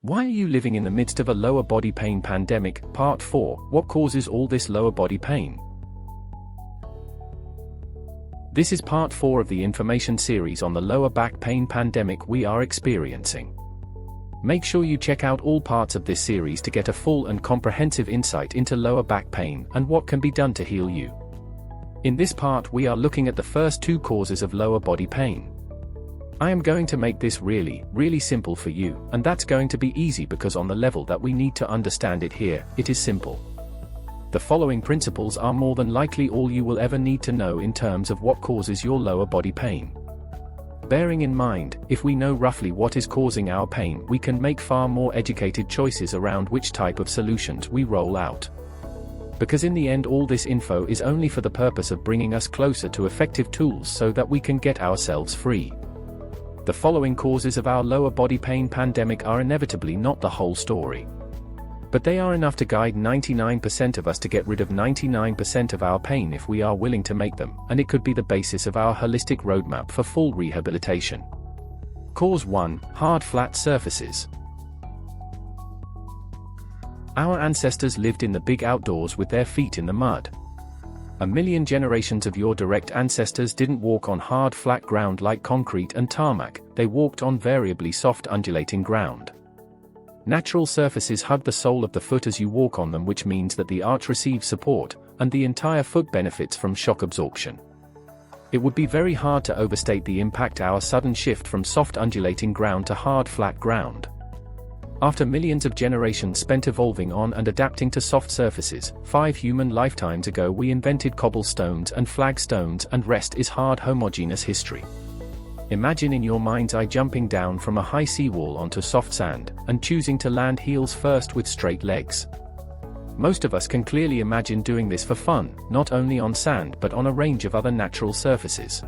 Why are you living in the midst of a lower body pain pandemic? Part 4. What causes all this lower body pain? This is part 4 of the information series on the lower back pain pandemic we are experiencing. Make sure you check out all parts of this series to get a full and comprehensive insight into lower back pain and what can be done to heal you. In this part we are looking at the first 2 causes of lower body pain. I am going to make this really simple for you, and that's going to be easy because on the level that we need to understand it here, it is simple. The following principles are more than likely all you will ever need to know in terms of what causes your lower body pain. Bearing in mind, if we know roughly what is causing our pain, we can make far more educated choices around which type of solutions we roll out. Because in the end all this info is only for the purpose of bringing us closer to effective tools so that we can get ourselves free. The following causes of our lower body pain pandemic are inevitably not the whole story. But they are enough to guide 99% of us to get rid of 99% of our pain if we are willing to make them, and it could be the basis of our holistic roadmap for full rehabilitation. Cause 1. Hard flat surfaces. Our ancestors lived in the big outdoors with their feet in the mud. A million generations of your direct ancestors didn't walk on hard flat ground like concrete and tarmac, they walked on variably soft undulating ground. Natural surfaces hug the sole of the foot as you walk on them, which means that the arch receives support, and the entire foot benefits from shock absorption. It would be very hard to overstate the impact our sudden shift from soft undulating ground to hard flat ground. After millions of generations spent evolving on and adapting to soft surfaces, 5 human lifetimes ago we invented cobblestones and flagstones, and rest is hard homogeneous history. Imagine in your mind's eye jumping down from a high seawall onto soft sand, and choosing to land heels first with straight legs. Most of us can clearly imagine doing this for fun, not only on sand but on a range of other natural surfaces.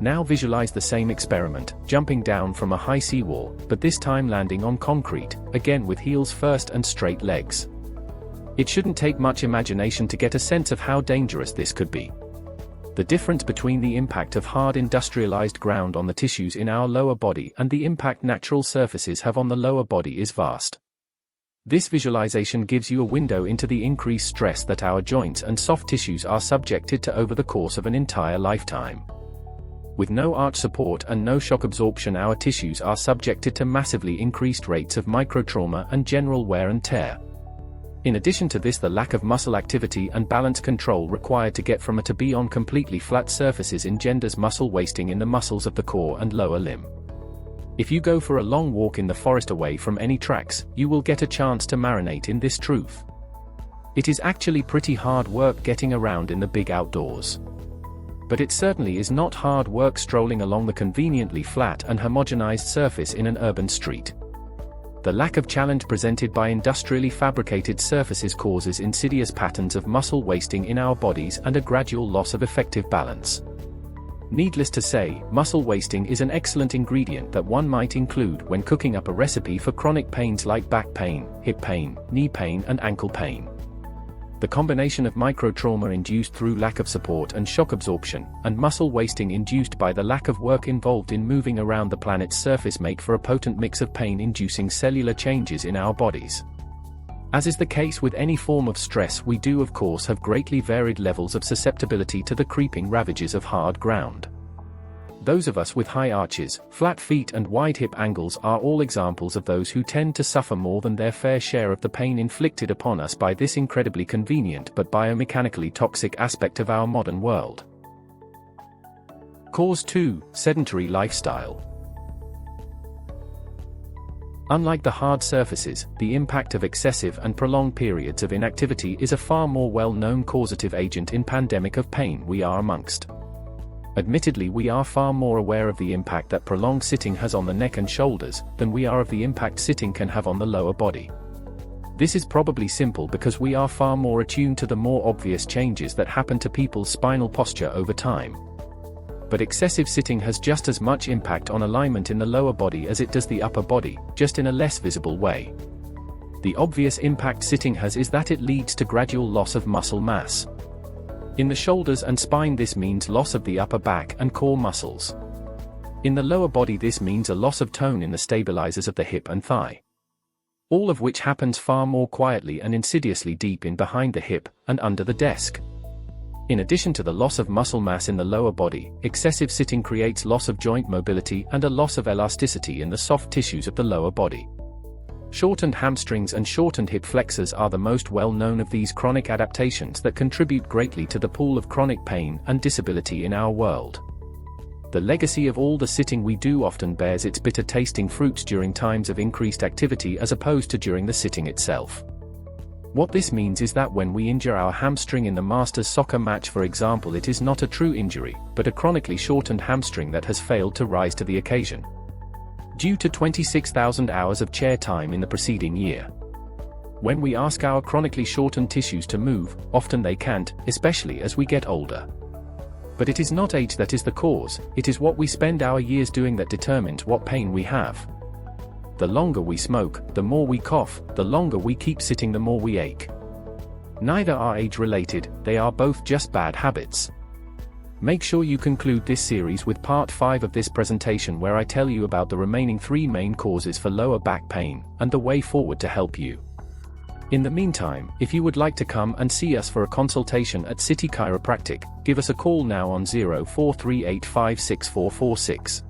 Now visualize the same experiment, jumping down from a high seawall, but this time landing on concrete, again with heels first and straight legs. It shouldn't take much imagination to get a sense of how dangerous this could be. The difference between the impact of hard industrialized ground on the tissues in our lower body and the impact natural surfaces have on the lower body is vast. This visualization gives you a window into the increased stress that our joints and soft tissues are subjected to over the course of an entire lifetime. With no arch support and no shock absorption, our tissues are subjected to massively increased rates of microtrauma and general wear and tear. In addition to this, the lack of muscle activity and balance control required to get from A to B on completely flat surfaces engenders muscle wasting in the muscles of the core and lower limb. If you go for a long walk in the forest away from any tracks, you will get a chance to marinate in this truth. It is actually pretty hard work getting around in the big outdoors. But it certainly is not hard work strolling along the conveniently flat and homogenized surface in an urban street. The lack of challenge presented by industrially fabricated surfaces causes insidious patterns of muscle wasting in our bodies and a gradual loss of effective balance. Needless to say, muscle wasting is an excellent ingredient that one might include when cooking up a recipe for chronic pains like back pain, hip pain, knee pain, and ankle pain. The combination of microtrauma induced through lack of support and shock absorption, and muscle wasting induced by the lack of work involved in moving around the planet's surface make for a potent mix of pain-inducing cellular changes in our bodies. As is the case with any form of stress, we do of course have greatly varied levels of susceptibility to the creeping ravages of hard ground. Those of us with high arches, flat feet and wide hip angles are all examples of those who tend to suffer more than their fair share of the pain inflicted upon us by this incredibly convenient but biomechanically toxic aspect of our modern world. Cause 2. Sedentary lifestyle. Unlike the hard surfaces, the impact of excessive and prolonged periods of inactivity is a far more well-known causative agent in pandemic of pain we are amongst. Admittedly, we are far more aware of the impact that prolonged sitting has on the neck and shoulders than we are of the impact sitting can have on the lower body. This is probably simple because we are far more attuned to the more obvious changes that happen to people's spinal posture over time. But excessive sitting has just as much impact on alignment in the lower body as it does the upper body, just in a less visible way. The obvious impact sitting has is that it leads to gradual loss of muscle mass. In the shoulders and spine this means loss of the upper back and core muscles. In the lower body this means a loss of tone in the stabilizers of the hip and thigh. all of which happens far more quietly and insidiously deep in behind the hip and under the desk. In addition to the loss of muscle mass in the lower body, excessive sitting creates loss of joint mobility and a loss of elasticity in the soft tissues of the lower body. Shortened hamstrings and shortened hip flexors are the most well-known of these chronic adaptations that contribute greatly to the pool of chronic pain and disability in our world. The legacy of all the sitting we do often bears its bitter-tasting fruits during times of increased activity as opposed to during the sitting itself. What this means is that when we injure our hamstring in the Masters soccer match, for example, it is not a true injury, but a chronically shortened hamstring that has failed to rise to the occasion, due to 26,000 hours of chair time in the preceding year. When we ask our chronically shortened tissues to move, often they can't, especially as we get older. But it is not age that is the cause, it is what we spend our years doing that determines what pain we have. The longer we smoke, the more we cough, the longer we keep sitting, the more we ache. Neither are age-related, they are both just bad habits. Make sure you conclude this series with part 5 of this presentation, where I tell you about the remaining 3 main causes for lower back pain, and the way forward to help you. In the meantime, if you would like to come and see us for a consultation at City Chiropractic, give us a call now on 0438564446.